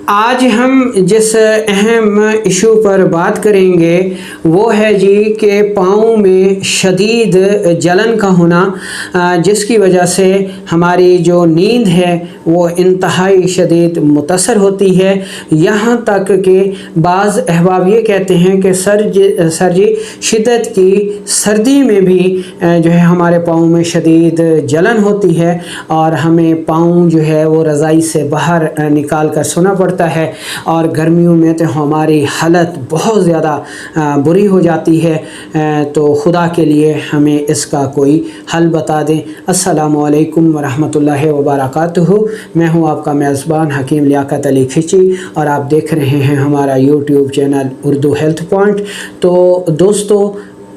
آج ہم جس اہم ایشو پر بات کریں گے وہ ہے جی کہ پاؤں میں شدید جلن کا ہونا، جس کی وجہ سے ہماری جو نیند ہے وہ انتہائی شدید متاثر ہوتی ہے، یہاں تک کہ بعض احباب یہ کہتے ہیں کہ سر جی شدت کی سردی میں بھی جو ہے ہمارے پاؤں میں شدید جلن ہوتی ہے اور ہمیں پاؤں جو ہے وہ رضائی سے باہر نکال کر سونا پڑتا ہے، اور گرمیوں میں تو ہماری حالت بہت زیادہ بری ہو جاتی ہے۔ تو خدا کے لیے ہمیں اس کا کوئی حل بتا دیں۔ السلام علیکم ورحمۃ اللہ وبرکاتہ، میں ہوں آپ کا میزبان حکیم لیاقت علی کھچی اور آپ دیکھ رہے ہیں ہمارا YouTube channel Urdu health point. تو دوستو،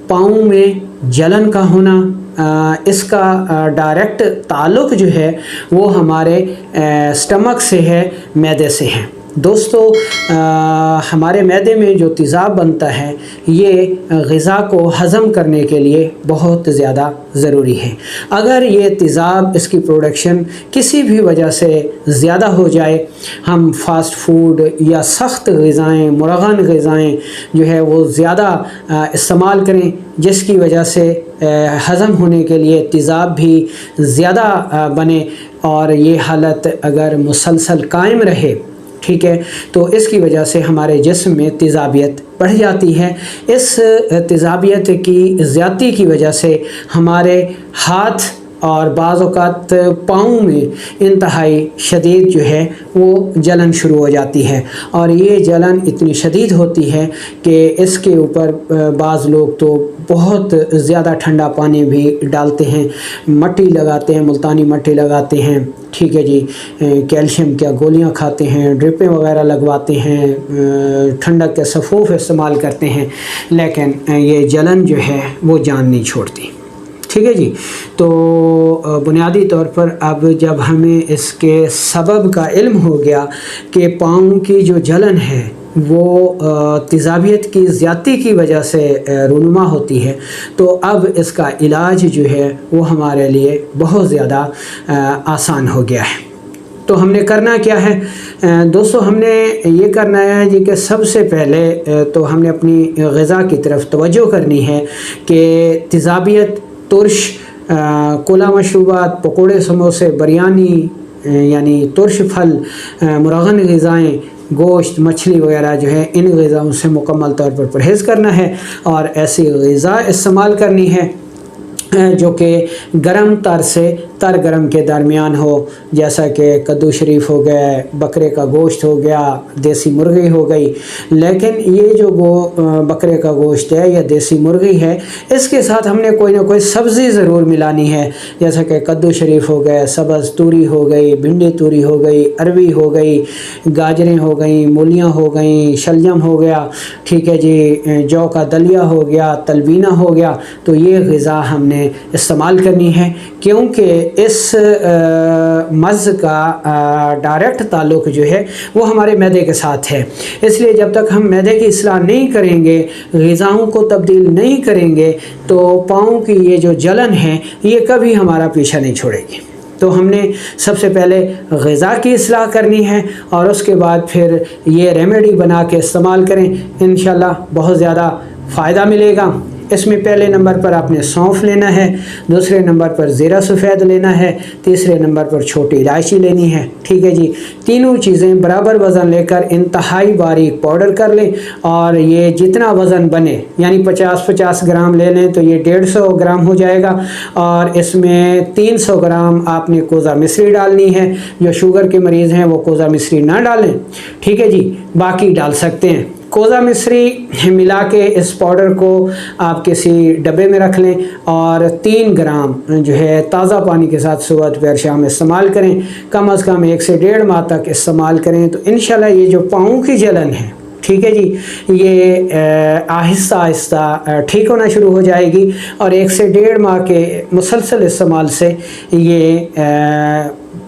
پاؤں میں جلن کا ہونا، اس کا ڈائریکٹ تعلق جو ہے وہ ہمارے سٹمک سے ہے، معدے سے ہے۔ دوستو، ہمارے معدے میں جو تیزاب بنتا ہے یہ غذا کو ہضم کرنے کے لیے بہت زیادہ ضروری ہے۔ اگر یہ تیزاب، اس کی پروڈکشن کسی بھی وجہ سے زیادہ ہو جائے، ہم فاسٹ فوڈ یا سخت غذائیں، مرغن غذائیں جو ہے وہ زیادہ استعمال کریں، جس کی وجہ سے ہضم ہونے کے لیے تیزاب بھی زیادہ بنے، اور یہ حالت اگر مسلسل قائم رہے، ٹھیک ہے، تو اس کی وجہ سے ہمارے جسم میں تیزابیت بڑھ جاتی ہے۔ اس تیزابیت کی زیادتی کی وجہ سے ہمارے ہاتھ اور بعض اوقات پاؤں میں انتہائی شدید جو ہے وہ جلن شروع ہو جاتی ہے، اور یہ جلن اتنی شدید ہوتی ہے کہ اس کے اوپر بعض لوگ تو بہت زیادہ ٹھنڈا پانی بھی ڈالتے ہیں، مٹی لگاتے ہیں، ملتانی مٹی لگاتے ہیں، ٹھیک ہے جی، کیلشیم کیا گولیاں کھاتے ہیں، ڈرپیں وغیرہ لگواتے ہیں، ٹھنڈک کے صفوف استعمال کرتے ہیں، لیکن یہ جلن جو ہے وہ جان نہیں چھوڑتی، ٹھیک ہے جی۔ تو بنیادی طور پر اب جب ہمیں اس کے سبب کا علم ہو گیا کہ پاؤں کی جو جلن ہے وہ تیزابیت کی زیادتی کی وجہ سے رونما ہوتی ہے، تو اب اس کا علاج جو ہے وہ ہمارے لیے بہت زیادہ آسان ہو گیا ہے۔ تو ہم نے کرنا کیا ہے دوستو؟ ہم نے یہ کرنا ہے جی کہ سب سے پہلے تو ہم نے اپنی غذا کی طرف توجہ کرنی ہے کہ تیزابیت، ترش کولا مشروبات، پکوڑے، سموسے، بریانی، یعنی ترش پھل، مرغن غذائیں، گوشت، مچھلی وغیرہ جو ہے، ان غذاؤں سے مکمل طور پر پرہیز کرنا ہے، اور ایسی غذا استعمال کرنی ہے جو کہ گرم تر سے تر گرم کے درمیان ہو، جیسا کہ کدو شریف ہو گیا، بکرے کا گوشت ہو گیا، دیسی مرغی ہو گئی۔ لیکن یہ جو بکرے کا گوشت ہے یا دیسی مرغی ہے، اس کے ساتھ ہم نے کوئی نہ کوئی سبزی ضرور ملانی ہے، جیسا کہ کدو شریف ہو گیا، سبز توری ہو گئی، بھنڈی توری ہو گئی، اروی ہو گئی، گاجریں ہو گئیں، مولیاں ہو گئیں، شلجم ہو گیا، ٹھیک ہے جی، جو کا دلیا ہو گیا، تلبینہ ہو گیا۔ تو یہ غذا ہم نے استعمال کرنی ہے، کیونکہ اس مز کا ڈائریکٹ تعلق جو ہے وہ ہمارے معدے کے ساتھ ہے۔ اس لیے جب تک ہم معدے کی اصلاح نہیں کریں گے، غذاؤں کو تبدیل نہیں کریں گے، تو پاؤں کی یہ جو جلن ہے یہ کبھی ہمارا پیچھا نہیں چھوڑے گی۔ تو ہم نے سب سے پہلے غذا کی اصلاح کرنی ہے، اور اس کے بعد پھر یہ ریمیڈی بنا کے استعمال کریں، انشاءاللہ بہت زیادہ فائدہ ملے گا۔ اس میں پہلے نمبر پر آپ نے سونف لینا ہے، دوسرے نمبر پر زیرہ سفید لینا ہے، تیسرے نمبر پر چھوٹی الائچی لینی ہے، ٹھیک ہے جی۔ تینوں چیزیں برابر وزن لے کر انتہائی باریک پاؤڈر کر لیں، اور یہ جتنا وزن بنے، یعنی 50 گرام لے لیں تو یہ 150 گرام ہو جائے گا، اور اس میں 300 گرام آپ نے کوزہ مصری ڈالنی ہے۔ جو شوگر کے مریض ہیں وہ کوزہ مصری نہ ڈالیں، ٹھیک ہے جی، باقی ڈال سکتے ہیں۔ کوزہ مصری ملا کے اس پاؤڈر کو آپ کسی ڈبے میں رکھ لیں، اور 3 گرام جو ہے تازہ پانی کے ساتھ صبح دوپہر شام استعمال کریں، کم از کم 1 سے 1.5 ماہ تک استعمال کریں، تو انشاءاللہ یہ جو پاؤں کی جلن ہے، ٹھیک ہے جی، یہ آہستہ آہستہ ٹھیک ہونا شروع ہو جائے گی، اور 1 سے 1.5 ماہ کے مسلسل استعمال سے یہ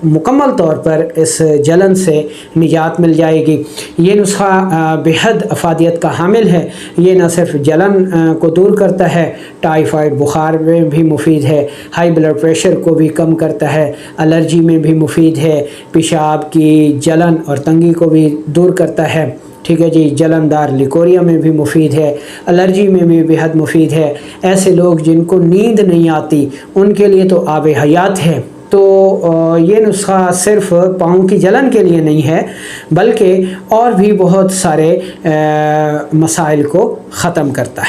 مکمل طور پر اس جلن سے نجات مل جائے گی۔ یہ نسخہ بےحد افادیت کا حامل ہے۔ یہ نہ صرف جلن کو دور کرتا ہے، ٹائیفائڈ بخار میں بھی مفید ہے، ہائی بلڈ پریشر کو بھی کم کرتا ہے، الرجی میں بھی مفید ہے، پیشاب کی جلن اور تنگی کو بھی دور کرتا ہے، ٹھیک ہے جی، جلندار لیکوریا میں بھی مفید ہے، الرجی میں بھی بےحد مفید ہے۔ ایسے لوگ جن کو نیند نہیں آتی ان کے لیے تو آب حیات ہے۔ تو یہ نسخہ صرف پاؤں کی جلن کے لیے نہیں ہے بلکہ اور بھی بہت سارے مسائل کو ختم کرتا ہے۔